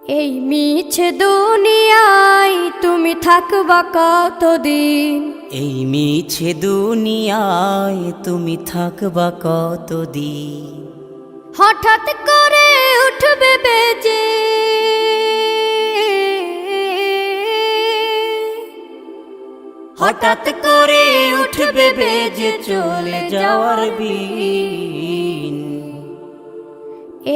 এই মিছে দুনিয়ায় তুমি থাকবা কতদিন? এই মিছে দুনিয়ায় তুমি থাকবা কতদিন? হঠাৎ করে উঠবে বেজে হঠাৎ করে উঠবে বেজে চলে যাওয়ার বিন।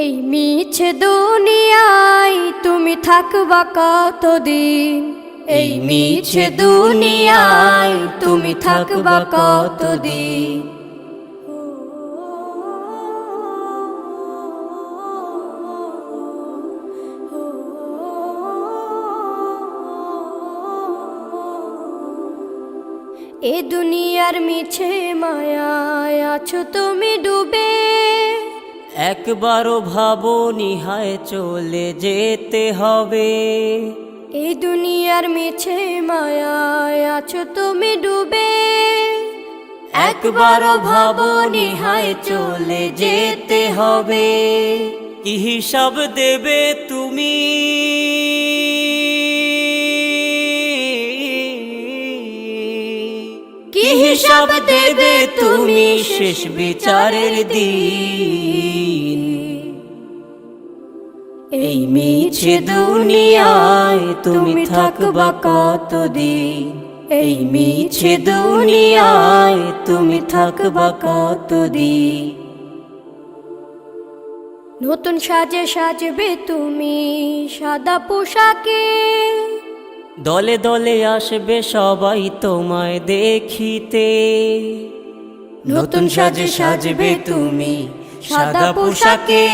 এই মিছে দুনিয়ায় তুমি থাকবা কতদিন? এই মিছে দুনিয়ায় তুমি থাকবা কতদিন? এ দুনিয়ার মিছে মায়ায় আছো তুমি ডুবে, একবারও ভাবোনি হায় চলে যেতে হবে। এই দুনিয়ার মিছে মায়ায় আছো তুমি ডুবে, একবারও ভাবোনি হায় চলে যেতে হবে। কি হিসাব দেবে তুমি? কি হিসাব দেবে তুমি শেষ বিচারের দিন? এই মিছে দুনিয়ায় তুমি থাকবা কতদিন? এই মিছে দুনিয়ায় তুমি থাকবা কতদিন? নতুন সাজে সাজবে তুমি সাদা পোশাকে, দলে দলে আসবে সবাই তোমায় দেখিতে। নতুন সাজে সাজবে তুমি সাদা পোশাকে,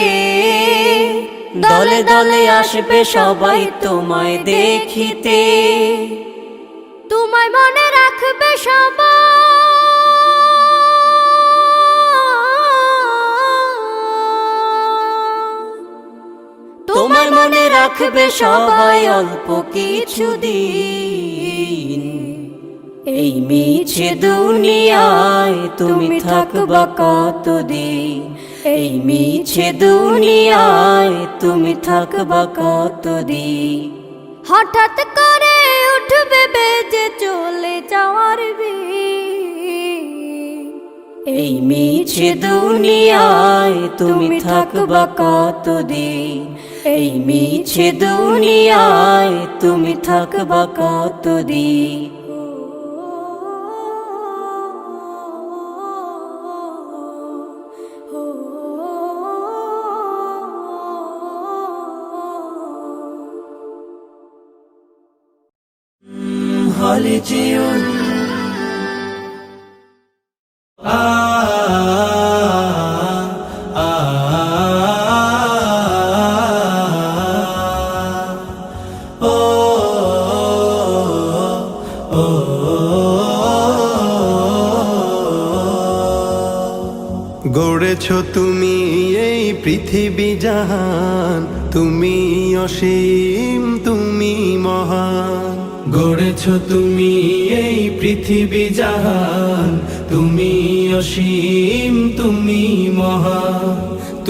দলে দলে আসবে সবাই তোমায় দেখিতে। তোমায় মনে রাখবে সবাই, তোমায় মনে রাখবে সবাই অল্প কিছুদিন। এই মিছে দুনিয়ায় তুমি থাকবা কতদিন? এই মিছে দুনিয়ায় তুমি থাকবা কতদিন? হঠাৎ করে উঠবে বেজে চলে যাওয়ার বিন। এই মিছে দুনিয়ায় তুমি থাকবা কতদিন? এই মিছে দুনিয়ায় তুমি থাকবা কতদিন? হলে যেও গড়েছ তুমি এই পৃথিবী জাহান, তুমি অসীম তুমি মহান। গড়েছ তুমি এই পৃথিবী জাহান, তুমি অসীম তুমি মহান।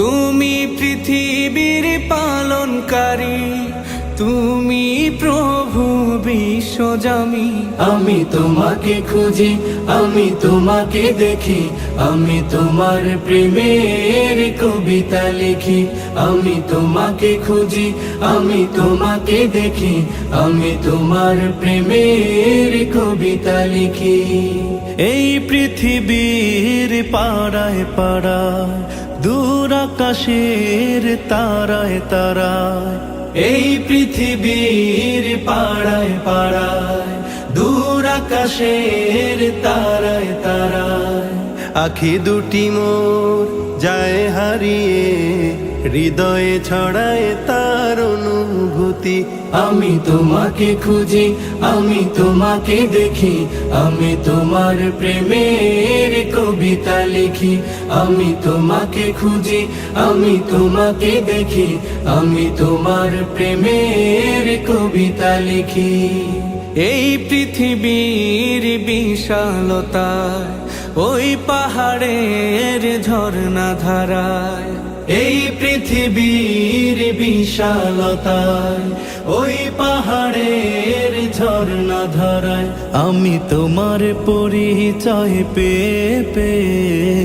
তুমি পৃথিবীর পালনকারী, তুমি প্রভু বিশ্বজামি। আমি তোমাকে খুঁজি, আমি তোমাকে দেখি, আমি তোমার প্রেমের কবিতা লিখি। আমি তোমাকে খুঁজি, আমি তোমাকে দেখি, আমি তোমার প্রেমের কবিতা লিখি। এই পৃথিবীর পাড়ায় পাড়ায়, দূর আকাশের তারায় তারায়। এই পৃথিবীর পাড়ায় পাড়ায়, দূর আকাশের তারায় তারায়। আখি দুটি মোর যায় হারিয়ে, হৃদয়ে ছড়ায় তার অনুভূতি। আমি তোমাকে খুঁজি, আমি তোমাকে দেখি, আমি তোমার প্রেমের কবিতা লিখি। আমি তোমাকে খুঁজি, আমি তোমাকে দেখি, আমি তোমার প্রেমের কবিতা লিখি। এই পৃথিবীর বিশালতায়, ওই পাহাড়ের ঝর্ণা ধারায়, এই পৃথিবীর বিশালতায়, ওই পাহাড়ের ঝর্ণা ধারায় আমি তোমার পরিচয় পেয়ে পেয়ে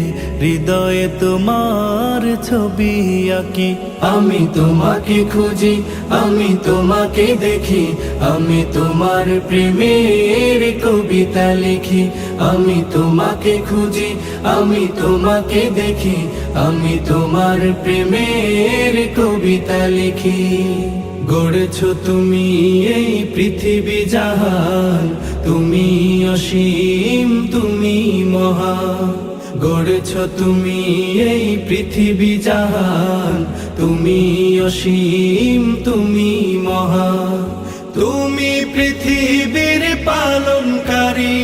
হৃদয়ে তোমার ছবি আঁকি। আমি তোমাকে খুঁজি, আমি তোমাকে দেখি, আমি তোমার প্রেমের কবিতা লিখি। আমি তোমাকে খুঁজি, আমি তোমাকে দেখি, আমি তোমার প্রেমের কবিতা লিখি। গড়েছো তুমি এই পৃথিবী জাহান, তুমি অসীম, তুমি মহান। গড়েছো তুমি এই পৃথিবী জাহান, তুমি অসীম, তুমি মহান। তুমি পৃথিবীর পালনকারী,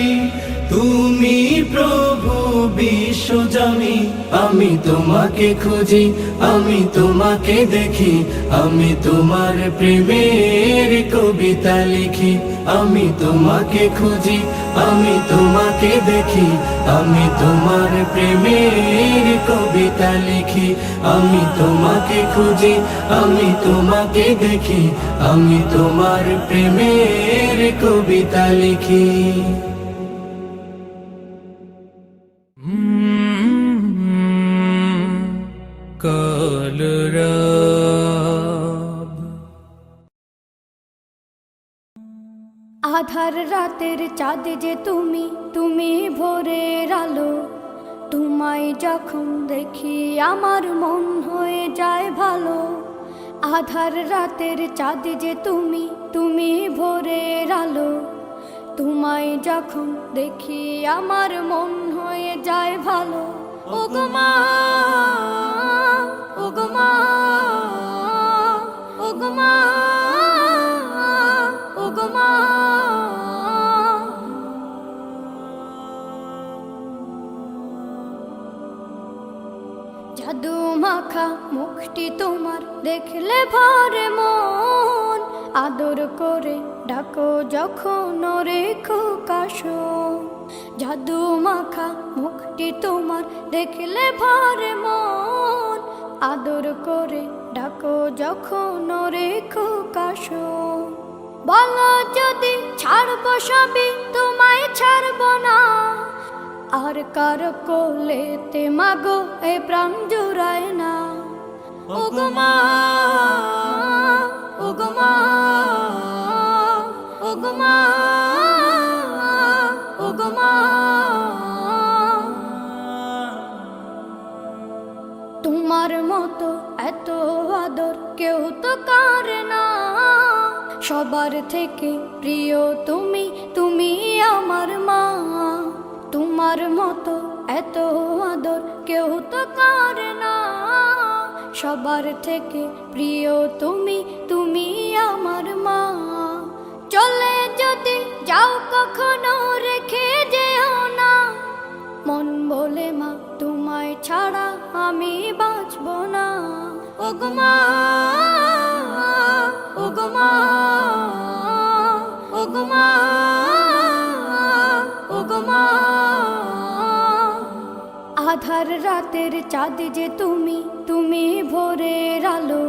তুমি প্রভু বিশ্বজামি। আমি তোমাকে খুঁজি, আমি তোমাকে দেখি, আমি তোমার প্রেমের কবিতা লিখি। আমি তোমাকে খুঁজি, আমি তোমাকে দেখি, আমি তোমার প্রেমের কবিতা লিখি। আমি তোমাকে খুঁজি, আমি তোমাকে দেখি, আমি তোমার প্রেমের কবিতা লিখি। কলরব আধার রাতের চাঁদ যে তুমি, তুমি ভোরের আলো। তোমায় যখন দেখি আমার মন হয়ে যায় ভালো। আধার রাতের চাঁদ যে তুমি, তুমি ভোরের আলো। তোমায় যখন দেখি আমার মন হয়ে যায় ভালো। ওগো মা, ওগো মা, ওগো মা, ওগো মা। জাদু মাখা মুখটি তোমার দেখলে ভরে মন। আদর করে ডাকো যখন রেখো কাশো। জাদু মাখা মুখটি তোমার দেখলে ভরে মন। আদর করে ডাকো যখন রেখো কাশো। বলো যদি ছাড়বো সবই, তোমায় ছাড়বো না। আর কার কোলেতে মাগো এ প্রাণ জুড়ায় না। ওগো মা, ওগো মা, ওগো মা, ওগো মা। তোমার মতো এত আদর কেউ তো করে না। সবার থেকে প্রিয় তুমি, তুমি আমার মা। তোমার মতো এত আদর কেউ তো করে না। সবার থেকে প্রিয় তুমি, তুমি আমার মা। চলে যদি যাও কখনো রেখে যেও না। মন বলে মা তোমায় ছাড়া আমি বাঁচব না। ওগো মা, ওগো মা, ওগো মা, ওগো মা। আধার রাতের চাঁদ যে তুমি, তুমি ভোরের আলো।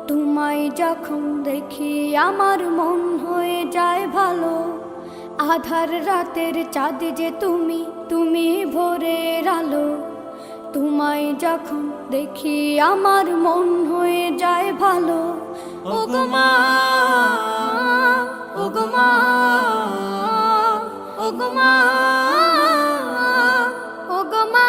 তোমায় যখন দেখি আমার মন হয়ে যায় ভালো। আধার রাতের চাঁদ যে তুমি, তুমি ভোরের আলো। তোমায় যখন দেখি আমার মন হয়ে যায় ভালো। ওগো মা, ওগো মা, ওগো মা, ওগো মা।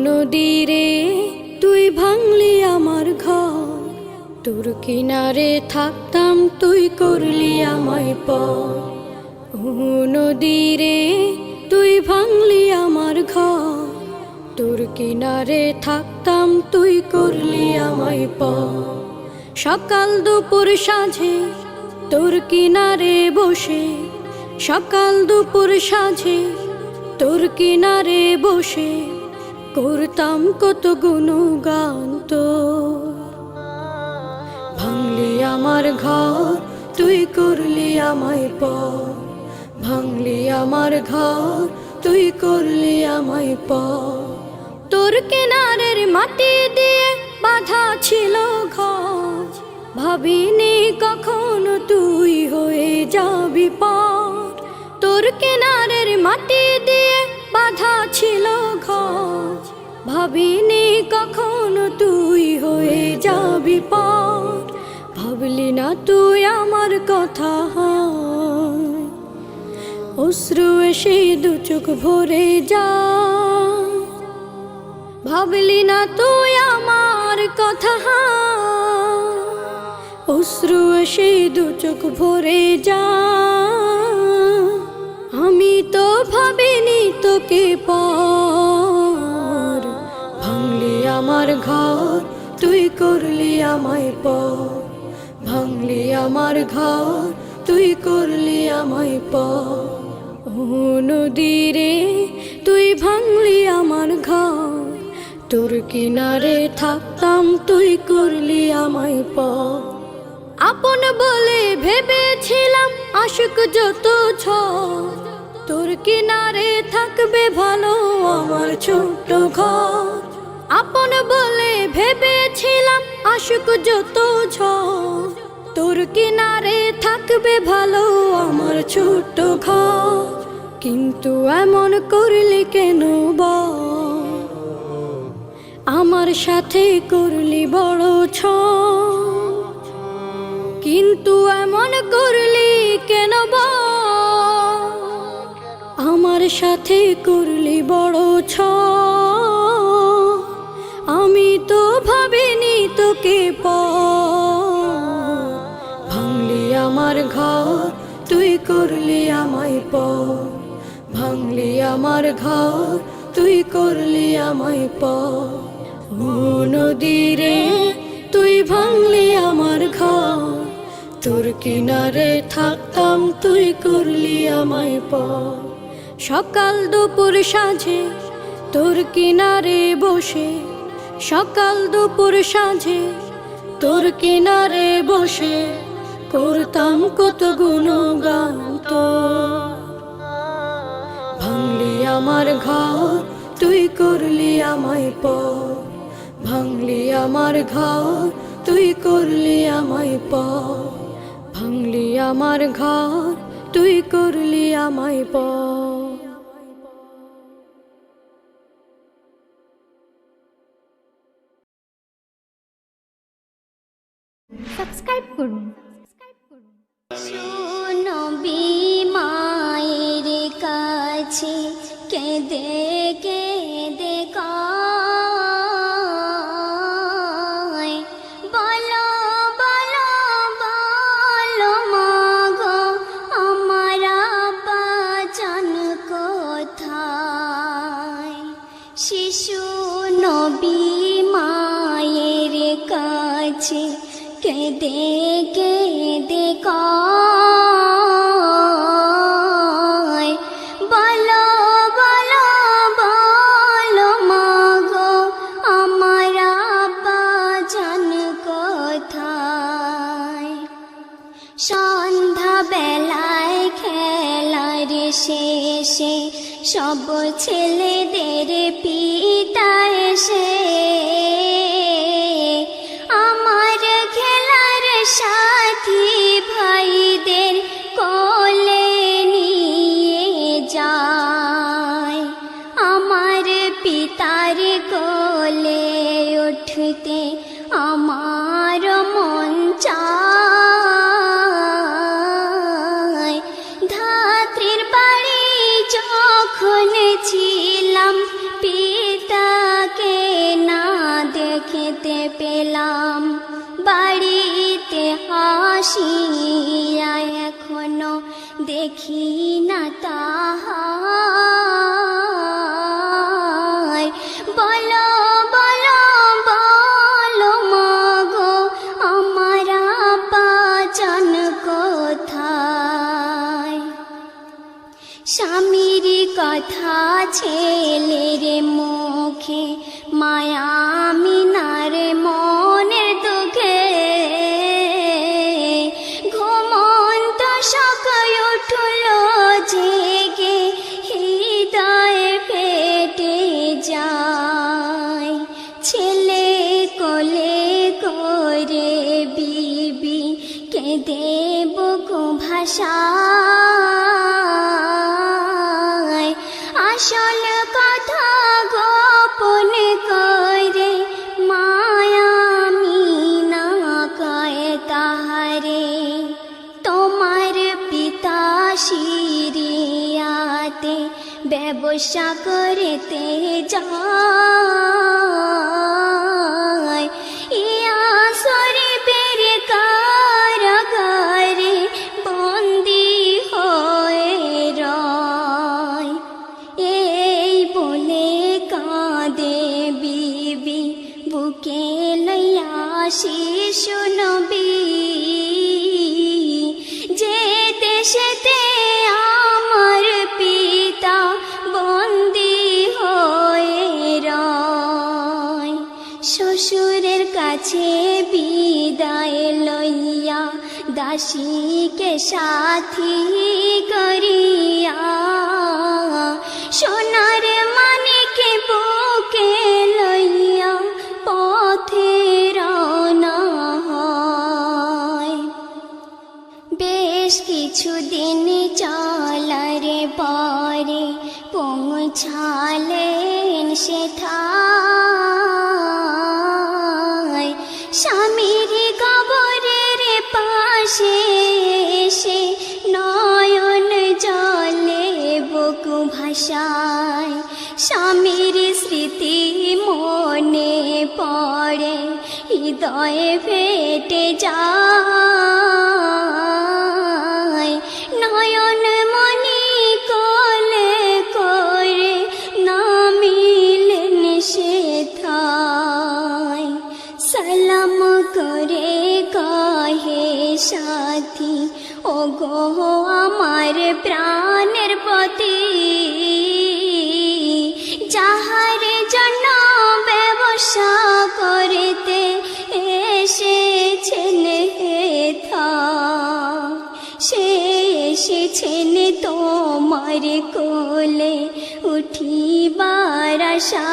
নদীরে তুই ভাঙলি আমার ঘর। তোর কিনারে থাকতাম তুই করলি আমায় পর। নদীরে তুই ভাঙলি আমার ঘর। তোর কিনারে থাকতাম তুই করলি আমায় পর। সকাল দুপুর সাঁঝে তোর কিনারে বসে সকাল দুপুর সাঁঝে, তোর কিনারে বসে করতাম কত গুণগান তোর। ভাঙলি আমার ঘর, তুই করলি আমায় পর, ভাঙলি আমার ঘর, তুই করলি আমায় পর। তোর কিনারের মাটি দিয়ে বাঁধা ছিল ঘর, ভাবিনি কখনো তুই হয়ে যাবি পার। তোর কিনারের মাটি দিয়ে বাঁধা ছিল ঘর, ভাবিনি কখনো তুই হয়ে যাবি পার। ভাবলি না তুই আমার কথা, অশ্রু এসে দু চোখ ভরে যায়। ভাবলি না তুই আমার কথা, অশ্রু এসে দু চোখ ভরে যায়। আমি তো ভাবিনি তোকে পর, ভাঙলি আমার ঘর, তুই করলি আমায় পর, ভাঙলি আমার ঘর, তুই করলি আমায় পর। ও নদী রে, তুই ভাঙলি আমার ঘর, তোর কিনারে থাকতাম, তুই করলি আমায় পর। আপন বলে ভেবেছিলাম আশুক যত ঝড়, তোর কিনারে থাকবে ভালো আমার ছোট্ট ঘর। আপন বলে ভেবেছিলাম আশুক যত ঝড়, তোর কিনারে থাকবে ভালো আমার ছোট্ট ঘর। কিন্তু এমন করলি কেন বল, আমার সাথে করলি বড় ছল। কিন্তু এমন করলি কেন বল, আমার সাথে করলি বড় ছল। আমি তো ভাবিনি তোকে পর, ভাঙলি আমার ঘর, তুই করলি আমায় পর, ভাঙলি আমার ঘর, তুই করলি আমায় পর। ও নদী রে, তুই ভাঙলি আমার ঘর, তোর কিনারে থাকতাম, তুই করলি আমায় পর। সকাল দুপুর সাঁঝে তোর কিনারে বসে, সকাল দুপুর সাঁঝে তোর কিনারে বসে করতাম কত গুণগান তোর। ভাঙলি আমার ঘর, তুই করলি আমায় পর, ভাঙলি আমার ঘর, তুই করলি আমায় পর। ভাঙলি আমার ঘর, তুই করলি আমায় পর। সাবস্ক্রাইব করুন। নবী মায়ের কাছে কেঁদে কেঁদে কয়, বলো বলো বলো মাগো আমার বাজান কোথায়। শিশু নবী মায়ের কাছে কেঁদে কেঁদে কয়, বলো বলো বলো মাগো আমার বাজান কোথায়। সন্ধ্যা বেলায় খেলার শেষে সব ছেলেদের পিতা এসে আমার খেলার সাথী ভাইদের কোলে নিয়ে যায়। আমার পিতার কোলে উঠতে আমার মন চায়। ধাত্রীর বাড়ি যখন ছিলাম পিতাকে না দেখতে পেলাম, বাড়িতে হাসিয়া এখনো দেখি না তাহার। বলো বলো বলো মাগো আমার বাজান কোথায়। স্বামীর কথা ছেলের মুখে, মায়া মিনার মনের দুঃখে, ঘুমন্ত সকাল উঠল জেগে, হৃদয় ফেটে যায়। ছেলে কোলে করে বিবি কেঁদে বুকু ভাষায়, আসল কথা গোপন করে মায়া মিনা কয় তাহারে। তোমার পিতা সিরিয়াতে ব্যবসা করতে যায়, ইয়া শরীফের কারাগারে বন্দি হয়ে রয়। এই বলে কাঁদে বিবি বুকে লইয়া শিশু নবী, যে দেশেতে আমার পিতা বন্দি হয়ে রয়। শ্বশুরের কাছে বিদায় লইয়া দাসীকে সাথী করিয়া, সোনার মানিকে বুকে লইয়া পথে রওনা হয়। বেশ কিছুদিন চলার পরে পৌঁছালেন সেথায়, স্বামীর কবরের পাশে এসে নয়ন জলে বুকু ভাষায়। স্বামীর স্মৃতি মনে পড়ে, হৃদয়ে ফেটে যায়। নয়ন মনি কোলে করে নামিলেন সেথায়, সালাম করে কহে সাথী, ও গো আমার প্রাণের পতি, যাহার জন্য ব্যবসা করতে এসেছেন হেথায়, সে এসেছেন তোমার কোলে উঠিবার আশায়।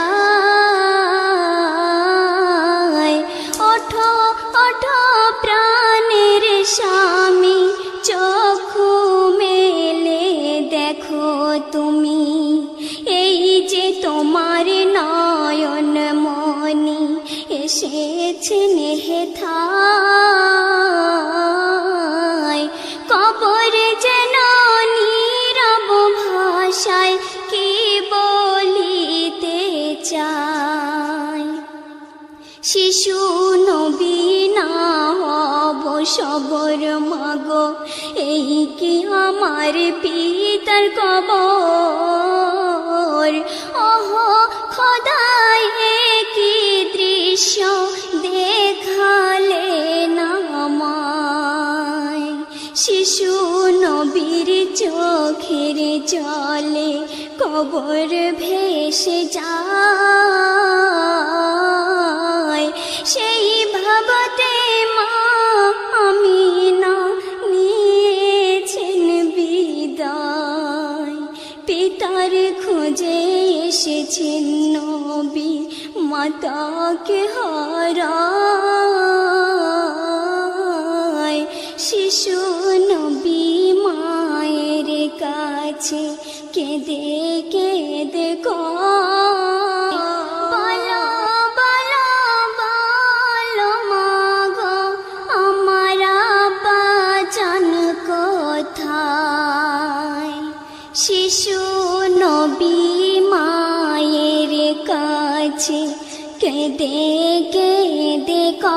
ওঠো ওঠো প্রাণের স্বামী, চক্ষু মেলে দেখো তুমি, এই যে তোমার নয়ন মনি এসেছেন হেথায়। কবর যেন নীরব ভাষায় কি বলিতে চায়। শিশু নবী না হব সবর মাগো, এই কি আমার পিতার কবর। ওহ খোদাই কি দৃশ্য দেখালে না আমায়। শিশু নবীর চোখের জলে কবর ভেসে যায়, সেই ভাবতে মা আমিনা নিয়েছেন বিদায়। পিতার খোঁজে এসেছেন নবী, মাতাকে হারায়। শিশু নবী মায়ের কাছে কেঁদে কেঁদে কয়, বলো বলো বলো মাগো আমার আব্বা জান কোথায়। শিশু নবী মায়ের কাছে কেঁদে কেঁদে কয়,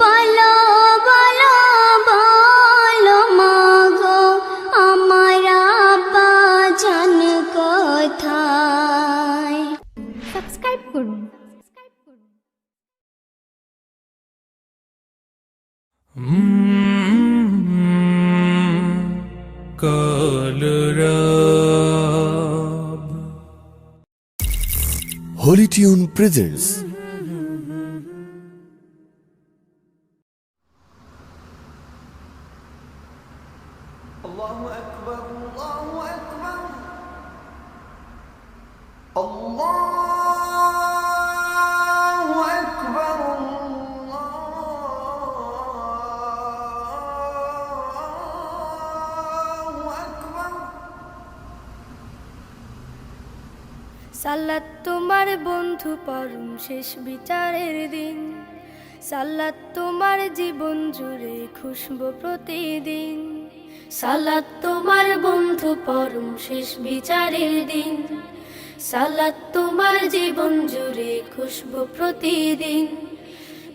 বলো বলো বলো মাগো আমার আব্বা জান কোথায়। সাবস্ক্রাইব করুন। Mm-hmm. কলরব। Holy Tune presents الله أكبر الله أكبر الله أكبر الله أكبر সালাত তোমার বন্ধু পরম শেষ বিচারের দিন, সালাত তোমার জীবন জুড়ে খুশবু প্রতিদিন। সালাত তোমার বন্ধু পরম শেষ বিচারের দিন, সালাত তোমার জীবন জুড়ে খুশবু প্রতিদিন।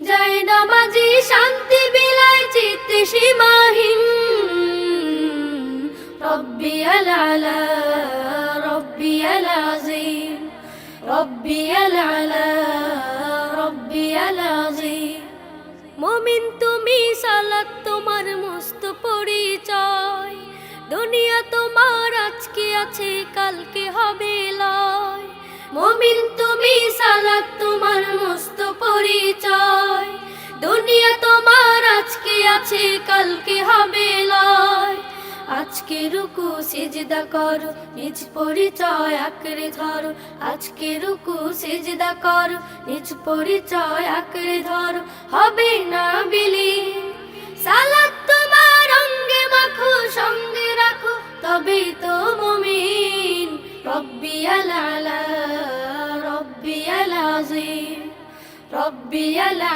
জয় নামাজি শান্তি বিলায় চিত্তে সীমাহীন, রব্বি আলা রব্বি আযীম, রব্বি আলা রব্বি আযীম। মুমিন তুমি, সালাত তোমার মস্ত পরিচয়, দুনিয়া তোমার আজকে আছে কালকে হবে লয়। মুমিন তুমি, সালাত তোমার মস্ত পরিচয়, দুনিয়া তোমার আজকে আছে কালকে হবে লয়। আজকে রুকু সিজদা করো, নিজ পরিচয় আঁকড়ে ধরো। আজকে রুকু সিজদা করো, নিজ পরিচয় আঁকড়ে ধরো, হবে না বিলীন। সালাত তোমার অঙ্গে মাখো, সঙ্গে রাখো, তবেই তো মুমিন। রব্বি আলা রব্বি আযীম, রব্বি আলা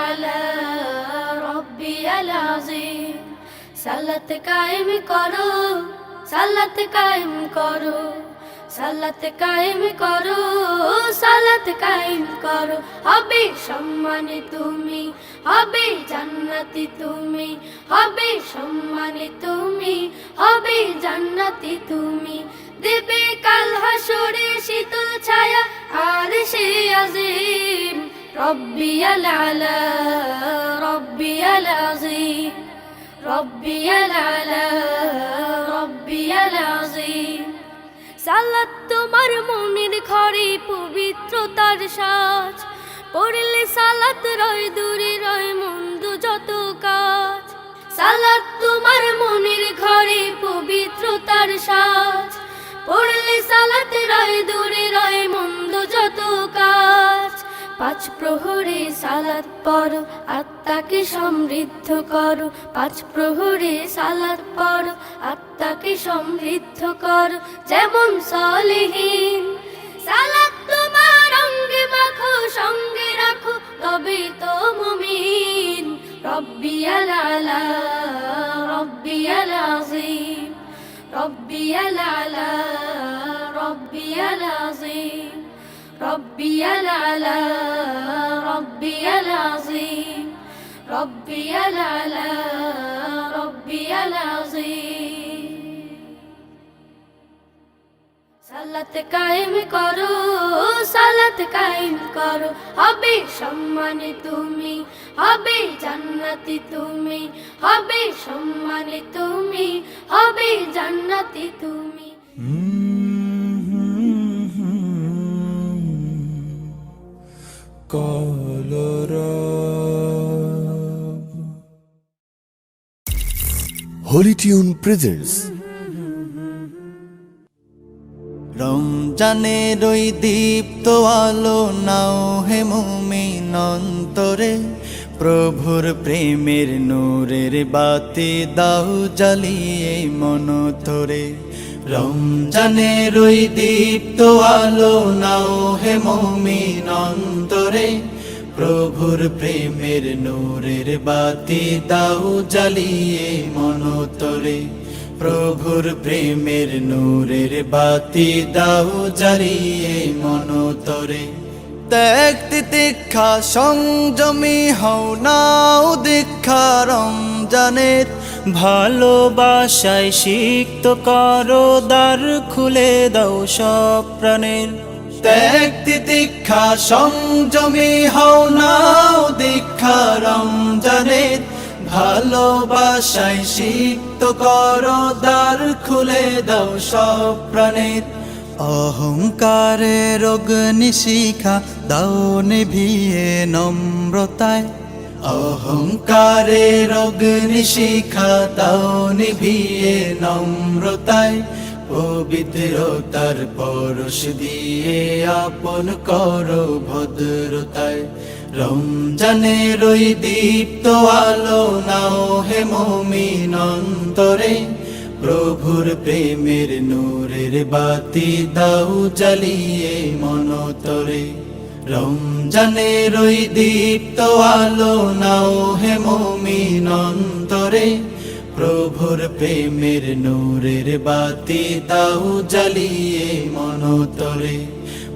রব্বি আযীম। সালাত কায়েম করো, সালাত কায়েম করো, সালাত কায়েম করো, সালাত কায়েম করো। হবে সম্মানে তুমি, হবে জান্নাতি তুমি, হবে সম্মানে তুমি, হবে জান্নাতি তুমি। দেবে কাল হাসরে শীতল ছায়া আরশে আজিম। রব্বি আলা রব্বি আযীম, রব্বি আলা রব্বি আযীম। সালাত তোমার মনের ঘরে পবিত্রতার সাজ, পড়লে সালাত রয় দূরে রয় মন্দ যত কাজ। সালাত তোমার মনের ঘরে পবিত্রতার সাজ, পড়লে সালাত রয় দূরে রয় মন্দ যত কাজ। পাঁচ প্রহরে সালাত পড়ো, আত্মাকে সমৃদ্ধ করো। পাঁচ প্রহরে সালাত পড়ো, আত্মাকে সমৃদ্ধ করো, যেমন সলিহীন। সালাত তোমার অঙ্গে মাখো, সঙ্গে রাখো, তবে তো মুমিন। রব্বি আলা রব্বি আযীম, রব্বি আলা রব্বি আযীম, রব্বি আলা রব্বি আযীম, রব্বি আলা রব্বি আযীম। সালাত কায়েম করো, সালাত কায়েম করো, হবে সম্মানে তুমি, হবে জান্নাতি তুমি, হবে সম্মানে তুমি, হবে জান্নাতি তুমি। কলরব। Holy Tune presents রমজানের ওই দীপ্ত আলো নাও হে মুমিন অন্তরে, প্রভুর প্রেমের নূরের বাতি দাও জ্বালিয়ে মন ধরে। রমজানের ওই দীপ্ত আলো নাও হে মুমিন অন্তরে, প্রভুর প্রেমের নূরের বাতি দাও জ্বালিয়ে মন ধরে। প্রভুর প্রেমের নূরের বাতি দাও জ্বালিয়ে মন ধরে। ত্যাগ তিতিক্ষা সংযমী হও নাও দীক্ষা রমজানের, ভালোবাসায় সিক্ত করো দ্বার খুলে দাও সব প্রাণের। ত্যাগ তিতিক্ষা সংযমী হও নাও দীক্ষা রমজানের, ভালোবাসায় সিক্ত করো দ্বার খুলে দাও সব প্রাণের অহংকারের অগ্নিশিখা দাও নিভিয়ে নম্রতায় অহংকারের অগ্নিশিখা দাও নিভিয়ে নম্রতায় পবিত্রতার পরশ দিয়ে আপন করো ভদ্রতায় রমজানের ওই দীপ্ত আলো নাও হে মুমিন অন্তরে প্রভুর প্রেমের নূরের বাতি দাও জ্বালিয়ে মনতরে রমজানের ওই দীপ্ত আলো নাও হে মুমিন অন্তরে প্রভুর প্রেমের নূরের বাতি দাও জ্বালিয়ে মনতরে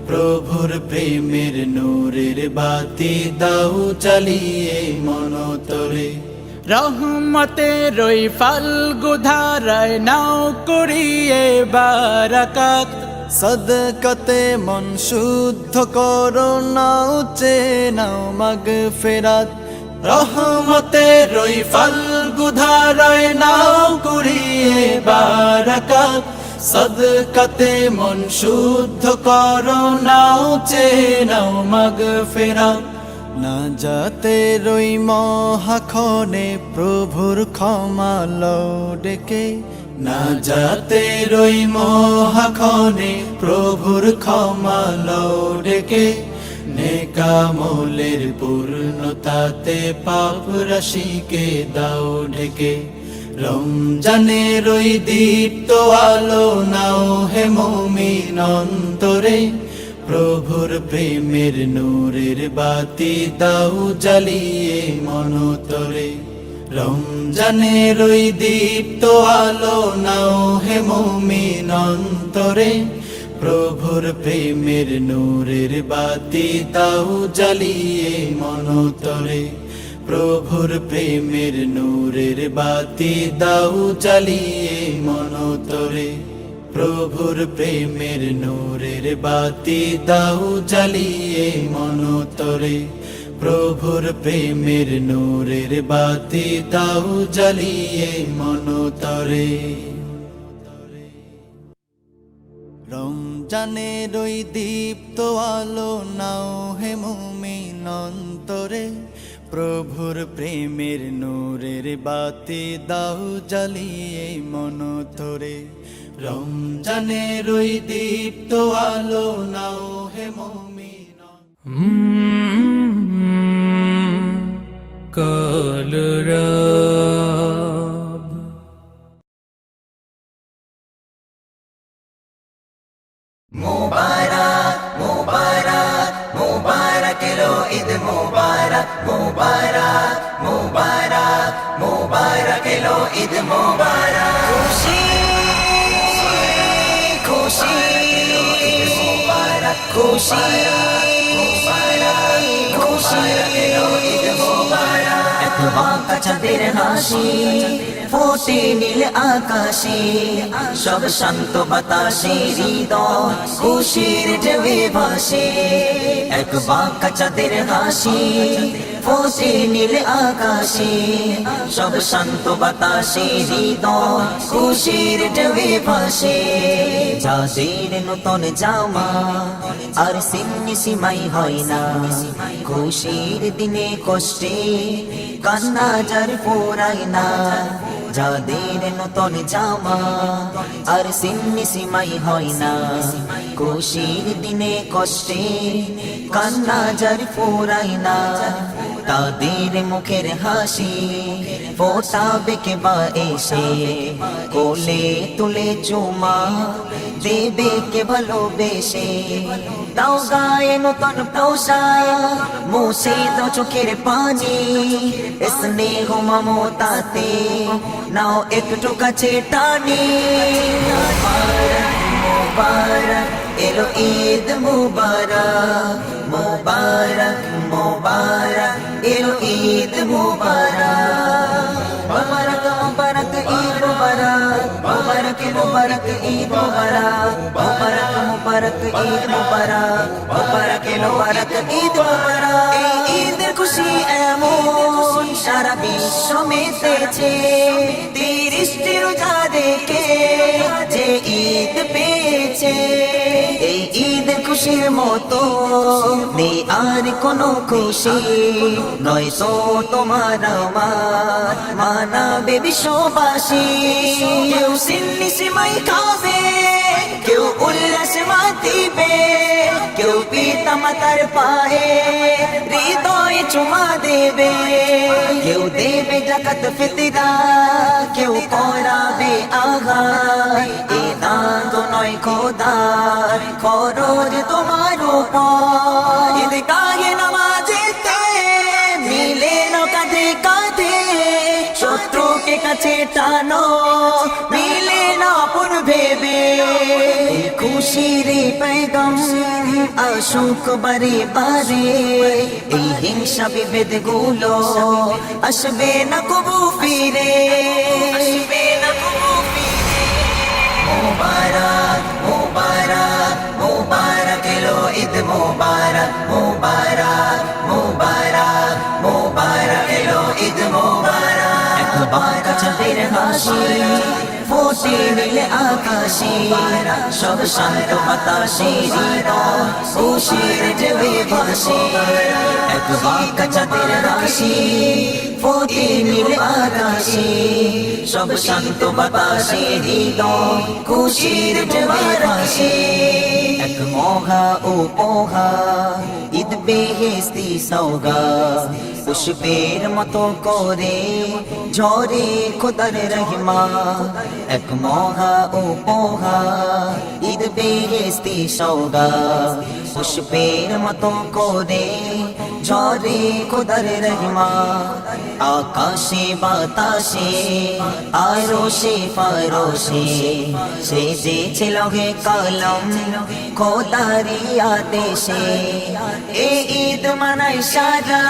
প্রভুর প্রেমের নূরের বাতি দাও জ্বালিয়ে মনতরে রহমতের ওই ফাল্গু ধারায় নাও করিয়ে বারাকাত সদকতে মন শুদ্ধ করো নাও নাও মাগফিরাত রহমতের ওই ফাল্গু ধারায় নাও করিয়ে বারাকাত সদকতে মন শুদ্ধ করো নাও নাও মাগফিরাত না যাতে রই মহাক্ষণে প্রভুর ক্ষমা লও ডেকে না যাতে রই মহাক্ষণে প্রভুর ক্ষমা লও ডেকে নেকামলের পূর্ণতাতে পাপ রাশিকে দাও ঢেকে রমজানের ওই দীপ্ত আলো নাও হে মুমিন অন্তরে প্রভুর প্রেমের নূরের বাতি দাও জ্বালিয়ে মনতরে রমজানের ওই দীপ্ত আলো নাও হে মুমিন অন্তরে প্রভুর প্রেমের নূরের বাতি দাও জ্বালিয়ে মনতরে প্রভুর প্রেমের নূরের বাতি দাও জ্বালিয়ে মনতরে প্রভুর প্রেমের নূরের বাতি দাও জ্বালিয়ে মনতরে প্রভুর প্রেমের নূরের বাতি দাও জ্বালিয়ে মনতরে রমজানের ওই দীপ্ত আলো নাও হে মুমিন অন্তরে প্রভুর প্রেমের নূরের বাতি দাও জ্বালিয়ে মনতরে রমজানের ওই দীপ্ত আলো নাও হে মুমিন কলরব মুবারক মুবারক মুবারক এলো ঈদ মুবারক মুবারক মুবারক মুবারক এলো ঈদ মুবারক খুশি খুশি মুবারক খুশি খুশি এলো ঈদ মুবারক এত বাঁকা চাঁদের হাসি ফোটে নীল আকাশে সব শান্ত বাতাসে হৃদয় খুশির ঢেউয়ে ভাসে এক বাঁকা চাঁদের হাসি ফোটে নীল আকাশে সব শান্ত বাতাসে হৃদয় খুশির ঢেউয়ে ভাসে যাদের নতুন জামা আর সিন্নি সীমাই হয় না খুশির দিনে কষ্টে কান্না যার পোড়ায় না যাদের নতুন জামা আর সিন্নি সীমাই হয় না খুশির দিনে কষ্টে কান্না যার পোড়ায় না তাদের মুখের হাসি ফোটাবে কে বা এসে কোলে তুলে চুমা দেবে কে ভালোবেসে দাও গায়ে নতুন পোশাক মুছে দাও চোখের পানি স্নেহ মমতাতে নাও একটু কাছে টানি মুবারক মুবারক এলো ঈদ মুবারক মুবারক মুবারক এলো ঈদ মুবারক মুবারক মুবারক ঈদ মুবারক মুবারক মুবারক ঈদ মুবারক মুবারক মুবারক ঈদ মুবারক মুবারক মুবারক ঈদ মুবারক এই ঈদের খুশি খুশি এমন সারা বিশ্ব মেতেছে 30টি রোজা রেখে যে ঈদ পেয়েছে এই ঈদ খুশির মতো নেই আর কোনো খুশি নয়তো তোমার আমার মানাবে বিশ্ববাসী কেউ সিন্নি সিমাই খাবে কেউ উল্লাস মাতিবে কেউ পিতা মাতার পায়ে হৃদয়ে চুমা দেবে কেউ দেবে জাকাত ফিতরা কেউ করাবে আগায় এ দান তো নয় খোদার খরচ তোমার উপর ঈদগাহে নামাজেতে মিলে না কাঁধে কাঁধে শত্রুকে কাছে টানো মিলে না আপন ভেবে খুশির পেগম আসুক বারে বারে এই হিংসা বিভেদ গুলো আসবে না কবু ফিরে আসবে না কবু ফিরে মোবারক মোবারক মোবারক এলো ঈদ মোবারক মোবারক মোবারক মোবারক এলো ঈদ মোবারক একবার কাছের হাসি ফোটে নীলে আকাশে সব শান্ত বাতাসে হৃদয় খুশির ঢেউয়ে ভাসে একবার কাছের হাসি ফোটে নীলে আকাশে সব শান্ত বাতাসে হৃদয় খুশির ঢেউয়ে ভাসে এক মহা উপহার ঈদ বেহেশতি সওগাত পুষ্পের মতো করে ঝরে খোদার রহমান এক মহা উপহার ঈদ বেহেশতি সওগাত পুষ্পের মতো করে ঝরে খোদার রহমান আকাশে বাতাসে আরশে ফারশে সেজেছে লৌহে কলম খোদারি আদেশে এ ঈদ মানাই সারা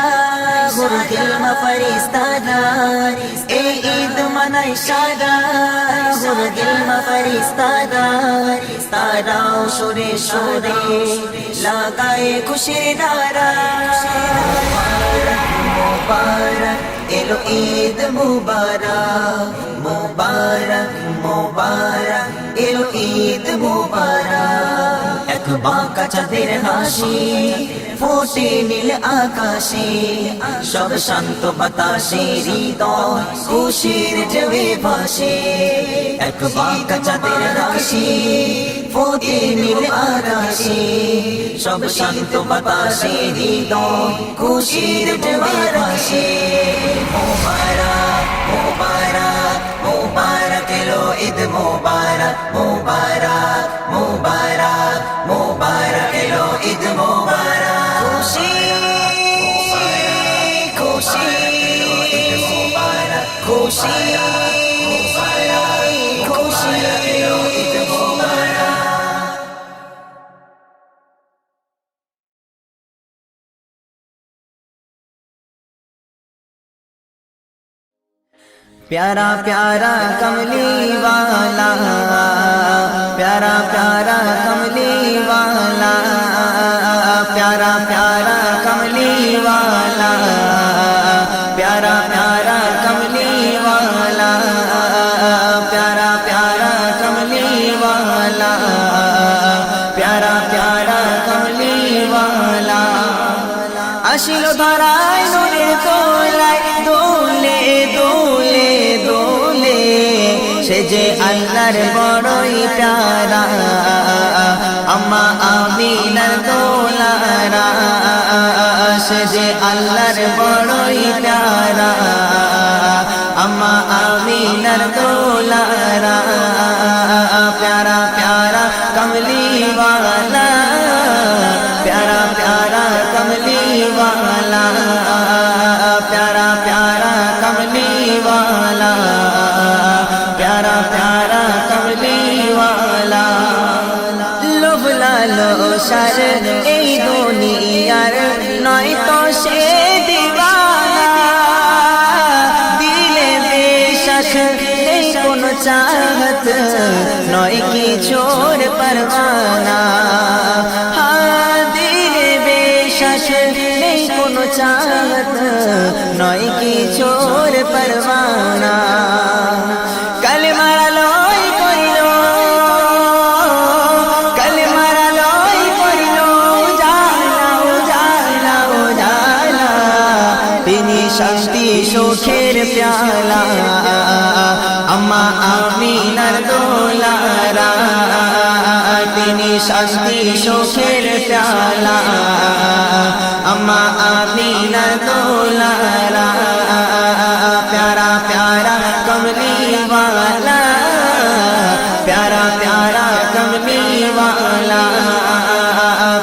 হুরদিল মা ফরিস্তারা এ ঈদ মানাই সারা হুরদিল মা ফরিস্তারা তারাও সুরে সুরে লাগায়ে খুশির নারা মুবারক এলো ঈদ মুবারক মুবারক মুবারক এলো ঈদ মুবারক এক বাঁকা চাঁদের হাসি ফোটে নীল আকাশে সব শান্ত বাতাসে হৃদয় খুশির ঢেউয়ে ভাসে এক বাঁকা চাঁদের হাসি ফোটে নীল আকাশে সব শান্ত বাতাসে হৃদয় খুশির ঢেউয়ে ভাসে মোবারক মোবারক মোবারক এলো ঈদ মোবারক মোবারক মোবারক মোবারক এলো ঈদ মোবারক খুশি খুশি ঈদ মোবারক খুশি খুশি এলো ঈদ মোবারক प्यारा प्यारा कमली वाला प्यारा प्यारा कमली वाला प्यारा प्यारा कमली वाला प्यारा प्यारा कमली वाला प्यारा प्यारा कमली वाला प्यारा प्यारा कमली वाला आशिल धराय नूरेर तोलाय दोले दोले दोले সে যে আল্লাহর বড়ই প্যারা আম্মা আমিনার দোলারা সে যে আল্লাহর বড়ই প্যারা আম্মা আমিনার দোলারা প্যারা প্যারা কমলি वाला प्यारा प्यारा कमली वाला प्यारा प्यारा कमली वाला प्यारा प्यारा कमली वाला लोभ लालসার এই দুনিয়ার নয় তো সে দিওয়ানা দিলে বেশক নেই কোনো চাহত নয় কিছুর পরওয়ানা দিলে বেশক নেই কোনো চাহত নয় কিছুর পরওয়ানা কালেমার আলোয় করিল কালেমার আলোয় করিল উজালা উজালা উজালা তিনি শান্তি সুখের প্যালা আম্মা আমিনার দোলারা তিনি শান্তি সুখের প্যালা আম্মা আমিনার দোলারা প্যারা প্যারা কমলি वाला प्यारा प्यारा कमली वाला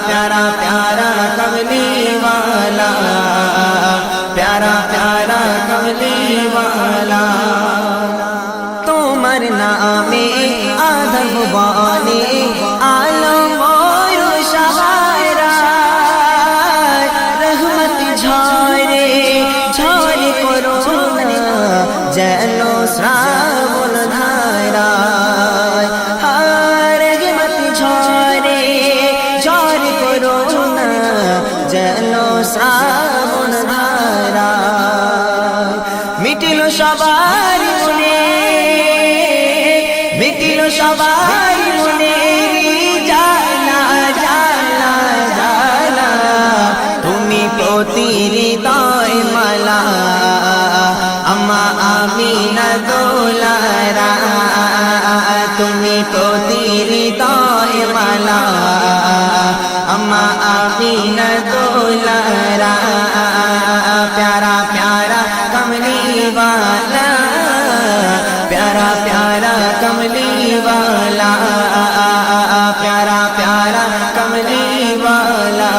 प्यारा प्यारा कमली वाला प्यारा प्यारा कमली वाला তোমার নামে আধব বানে আলম ময়ূর সাহারা রহমত ঝরে ঝরে করোনা যেন শ্রাবণ ধারায় রহমত ঝরে ঝরে করোনা যেন শ্রাবণ ধারায় মিটিল সবার মনে মিটিল সবার মনে জালা জালা জালা তুমি প্রতিহৃদয় মালা আম্মা আমিনা দোলারা তুমি প্রতিহৃদয় মালা আম্মা আমিনা দোলারা प्यारा प्यारा कमली वाला प्यारा प्यारा कमली वाला प्यारा प्यारा कमली वाला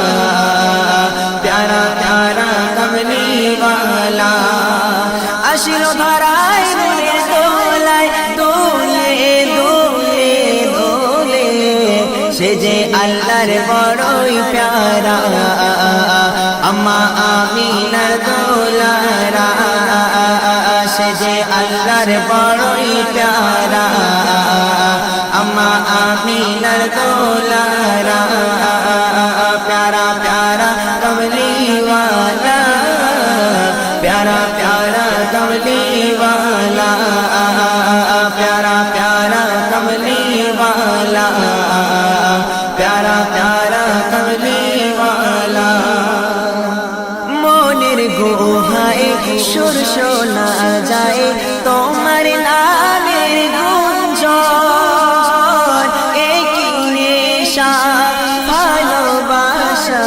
प्यारा प्यारा कमली वाला अशिरो धराय रे दोलाय दोले दोले दोले से जे अल्लाहर बड़ोई प्यारा अम्मा आमिनार दोलारा से जे अल्लाहर बड़ोई प्यारा अम्मा आमिनार दोलारा प्यारा प्यारा कमली वाला प्यारा प्यारा कमली वाला प्यारा प्यारा कमली वाला प्यारा प्यारा कमली वाला মনের গুহায় সুর শোনা যায় তোমার নামের গুঞ্জন একই নেশা ভালোবাসা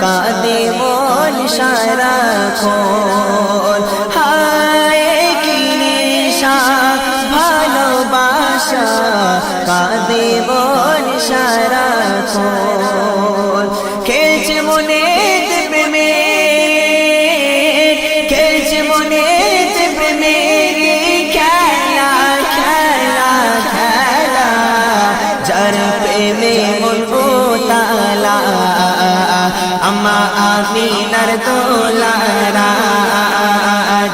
কাঁদে মন সারাক্ষণ হায় একই নেশা ভালোবাসা কাঁদে মন সারাক্ষণ খেলছে মনে প্রেমে খেলছে মনে প্রেমের খেলা খেলা খেলা যার প্রেমে মন তালা আম্মা আমিনার দোলারা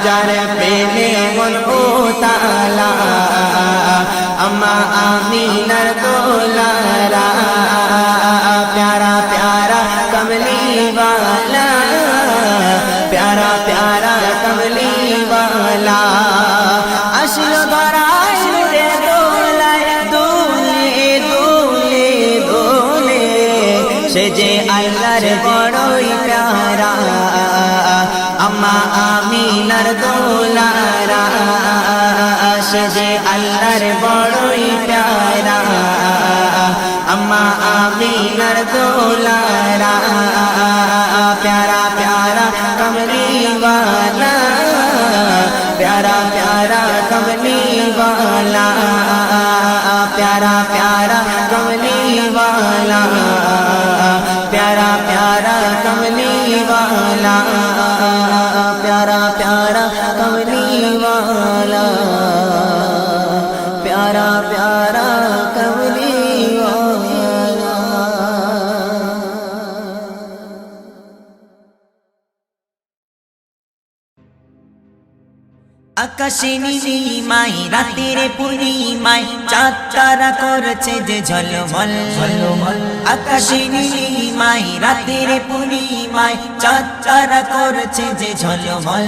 যার প্রেমে মন তালা अम्मा आमीनार दोलारा प्यारा प्यारा कमली वाला प्यारा प्यारा कमली वाला अशिलो धराय रे दोलाय दोले दोले दोले से जे अल्लाहर बड़ोई प्यारा अम्मा आमीनार दोलारा से जे अल्लाहर बड़ोई प्यारा अम्मा आमीनार दोलारा प्यारा प्यारा कमली वाला प्यारा प्यारा कमली वाला प्यारा प्यारा कमली वाला प्यारा प्यारा कमली वाला प्यारा प्यारा कमली वाला प्यारा प्यारा कमली वाला আকাশে নীলিমায় রাতের পূর্ণিমায় চাঁদ তারা করেছে যে ঝলমল ঝলমল আকাশে নীলিমায় রাতের পূর্ণিমায় চাঁদ তারা করেছে যে ঝলমল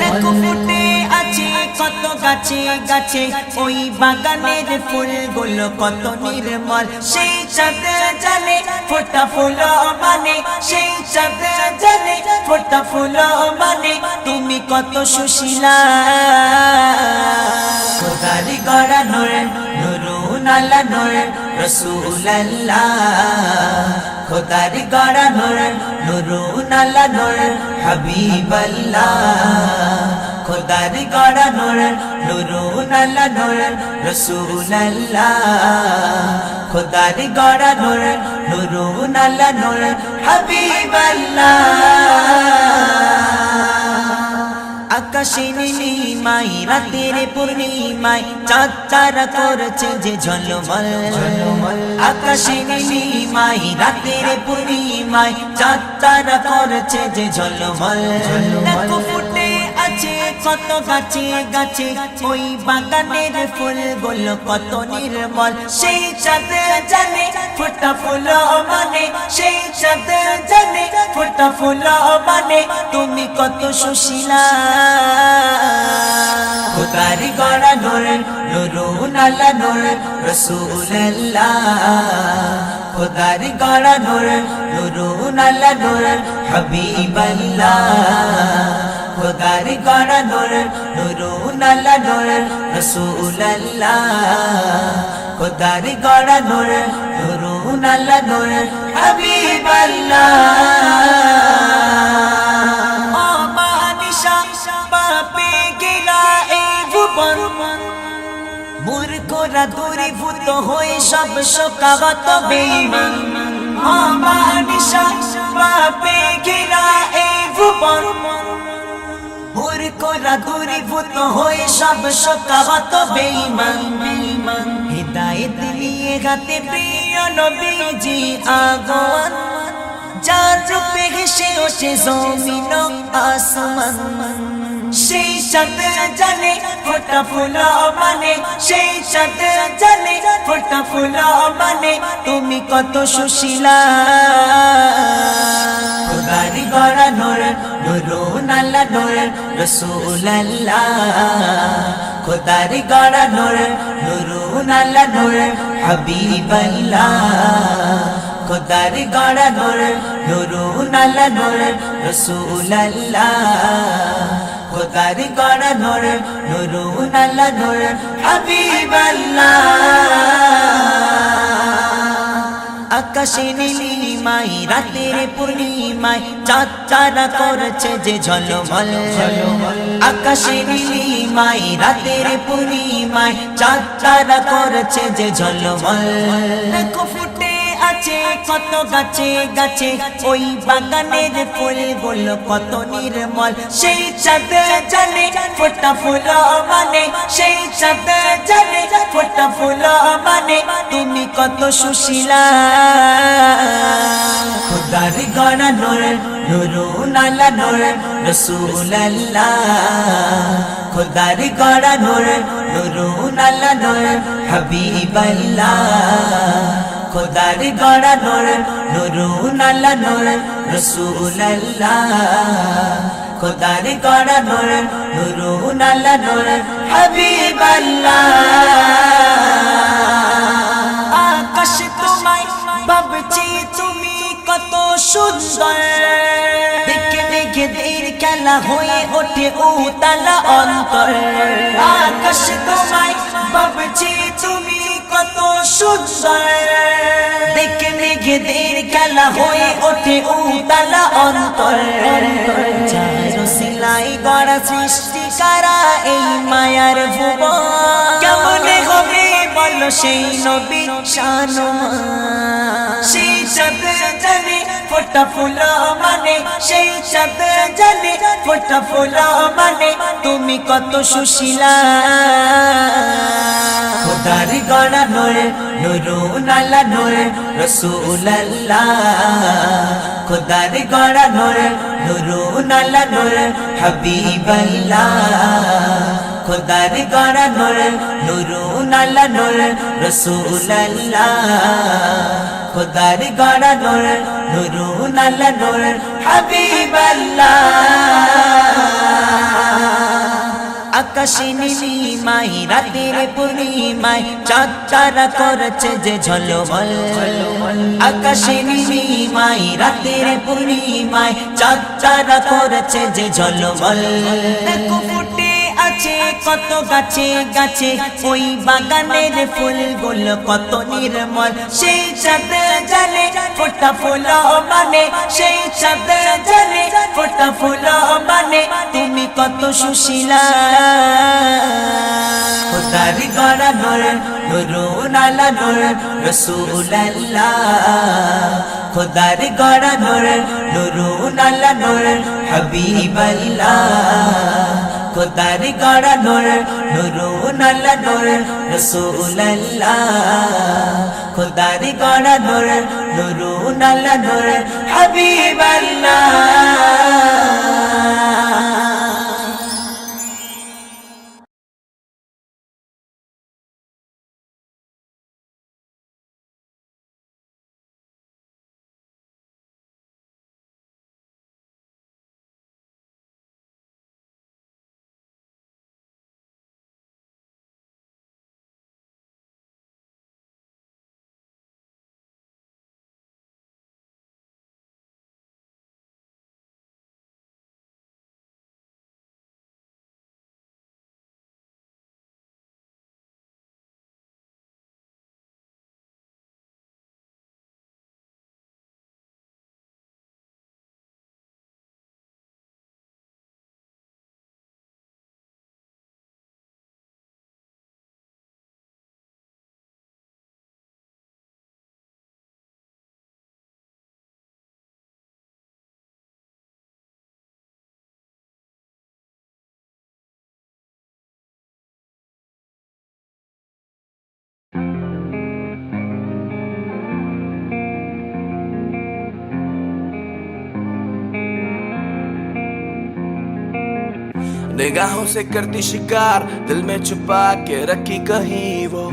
দেখো ফুটে আছে কত গাছে গাছে ওই বাগানের ফুলগুলো কত নির্মল সেই চাঁদ জানে ফোটা ফুল মানে সেই চাঁদ জানে ফোটা ফুল মানে তুমি কত সুশীলা খোদারি গড়া নূর নুরুন আলা নূর রাসূলুল্লাহ খোদারি গড়া নূর নুরুন আলা নূর হাবিবাল্লাহ খোদারি গড়া নূর নুরুন আলা নূর রাসূলুল্লাহ খোদারি গড়া নূর নুরুন আলা নূর হাবিবাল্লাহ আকাশে নীলিমায় রাতের পূর্ণিমায় চাঁদ তারা করেছে যে ঝলমল আকাশে নীলিমায় রাতের পূর্ণিমায় চাঁদ তারা করেছে যে ঝলমল দেখো ফুটে আছে কত গাছে গাছে ওই বাগানের ফুলগুলো কত নির্মল সেই চাঁদ জানে ফোটা ফুল মানে সেই চাঁদ জানে ফোটা ফুল মানে তুমি কত সুশীলা খোদারি গড়া নূর নুরুন আলা নূর রাসূলুল্লাহ খোদারি গড়া নূর নুরুন আলা নূর হাবিবাল্লাহ খোদারি গড়া নূর নুরুন আলা নূর রাসূলুল্লাহ খোদারি গড়া নূর নুরুন আলা নূর হাবিবাল্লাহ মূর্খরা দূরীভূত হয়ে সব শোকাগত বেঈমান আমানিশা পাপে ঘেরা এই ভুবন মূর্খরা দূরীভূত হয়ে সব শোকাগত বেঈমান হিদায়াত নিয়ে গাতে প্রিয় নবীজি আগমন যার রূপে হেসে ওঠে জমিন আসমান সেই চাঁদ জানে ফোটা ফুল মানে সেই চাঁদ জানে ফোটা ফুল মানে তুমি কত সুশীলা খোদারি গড়া নূর নুরুন আলা নূর রাসূলুল্লাহ খোদারি গড়া নূর নুরুন আলা নূর হাবিবাল্লাহ খোদারি গড়া নূর নুরুন আলা নূর রাসূলুল্লাহ খোদারি গড়া নূর নুরুন আলা নূর হাবিবাল্লাহ আকাশে নীলিমায় রাতের পূর্ণিমায় চাঁদ তারা করেছে যে ঝলমল আকাশে নীলিমায় রাতের পূর্ণিমায় চাঁদ তারা করেছে যে ঝলমল দেখো ফুটে আছে কত গাছে গাছে ওই বাগানের ফুলগুলো কত নির্মল সেই চাঁদ জানে ফোটা ফুল মানে সেই চাঁদ জানে ফোটা ফুল মানে তুমি কত সুশীলা খোদারি গড়া নূর নুরুন আলা নূর রাসূলুল্লাহ খোদারি গড়া নূর নুরুন আলা নূর হাবিবাল্লাহ খোদারি গড়া নূর নুরুন আলা নূর রাসূলুল্লাহ খোদারি গড়া নূর নুরুন আলা নূর হাবিবাল্লাহ আকাশ তোমায় ভাবছি তুমি কত সুন্দর দেখে দেখে দের খেলা হয়ে ওঠে উতালা অন্তর আকাশ তোমায় ভাবছি তুমি কত সুন্দর দেখে দেখে দের খেলা হয়ে ওঠে উতালা অন্তর যার সিলাই গড়া সৃষ্টি করা এই মায়ার ভুবন কেমনে হবে বলো সেই নবী শানুমান সেই চাঁদ জানে ফোটা ফুল মানে সেই চাঁদ জানে ফোটা ফুল মানে তুমি কত সুশীলা খোদারি গড়া নূর নুরুন আলা নূর রাসূলুল্লাহ খোদারি গড়া নূর নুরুন আলা নূর হাবিবাল্লাহ खुदार गड़ा नूर नूरुन अला नूर रसूलुल्लाह खुदार गड़ा नूर नूरुन अला नूर हबीबल्लाह আকাশে নীলিমায় রাতের পূর্ণিমায় চাঁদ তারা করেছে যে ঝলমল আকাশে নীলিমায় রাতের পূর্ণিমায় চাঁদ তারা করেছে যে ঝলমল দেখো ফুটে আছে কত গাছে গাছে ওই বাগানের ফুলগুলো কত নির্মল সেই চাঁদ জানে ফোটা ফুল মানে সেই চাঁদ জানে ফোটা ফুল মানে তুমি কত সুশীলা खुदार गड़ा नूर नूरुन अला नूर रसूलुल्लाह खुदार गड़ा नूर नूरुन अला नूर हबीबल्लाह खुदार गड़ा नूर नूरुन अला नूर रसूलुल्लाह खुदार गड़ा नूर नूरुन अला नूर हबीबल्लाह निगाहों से करती शिकार दिल में छुपा के रखी कहीं वो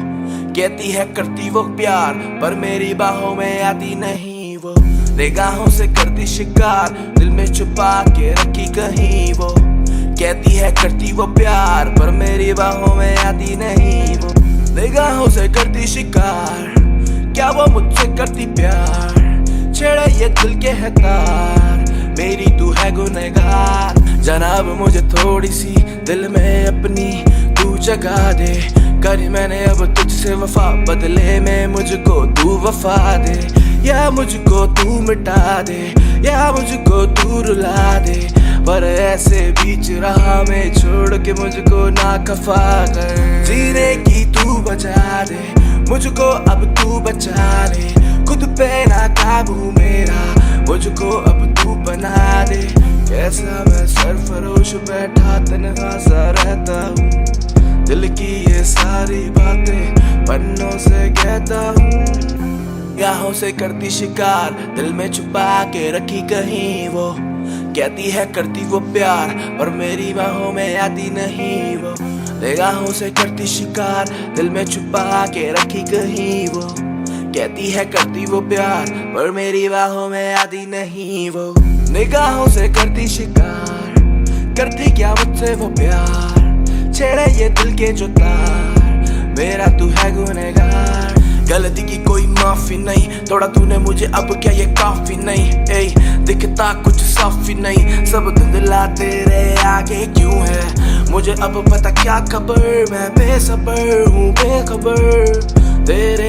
कहती है करती वो प्यार पर मेरी बाहों में आती नहीं वो निगाहों से करती शिकार दिल में छुपा के रखी कहीं वो कहती है करती वो प्यार पर मेरी बाहों में आती नहीं वो निगाहों से करती शिकार क्या वो मुझसे करती प्यार छेड़े ये दिल के है तार मेरी तू है गुनहगार जनाब मुझे थोड़ी सी दिल में अपनी तू जगा दे करी मैंने अब तुझसे वफा बदले में मुझको तू वफा दे या मुझको तू मिटा दे या मुझको तू रुला दे पर ऐसे बीच राह में छोड़ के मुझको ना खफा कर जीने की तू बचा दे मुझको अब तू बचा ले खुद पे ना काबू मेरा मुझको अब तू बना दे कैसा मैं सरफरोश बैठा तन्हा सा रहता हूँ दिल की ये सारी बातें पन्नों से कहता हूँ गाहों से करती शिकार दिल में छुपा के रखी कहीं वो कहती है करती वो प्यार और मेरी बाहों में आती नहीं वो निगाहों से करती शिकार दिल में छुपा के रखी कहीं वो कहती है करती वो प्यार पर मेरी बाहों में आती नहीं वो निगाहों से करती शिकार करती क्या मुझसे वो प्यार छेड़े ये दिल के जो तार मेरा तू है गुनहगार गलती की कोई माफी नहीं थोड़ा तूने मुझे अब क्या ये काफी नहीं ए दिखता कुछ साफ ही नहीं सब धुंधला तेरे आगे क्यों है मुझे अब पता क्या खबर मैं बेसबर हूँ बेखबर तेरे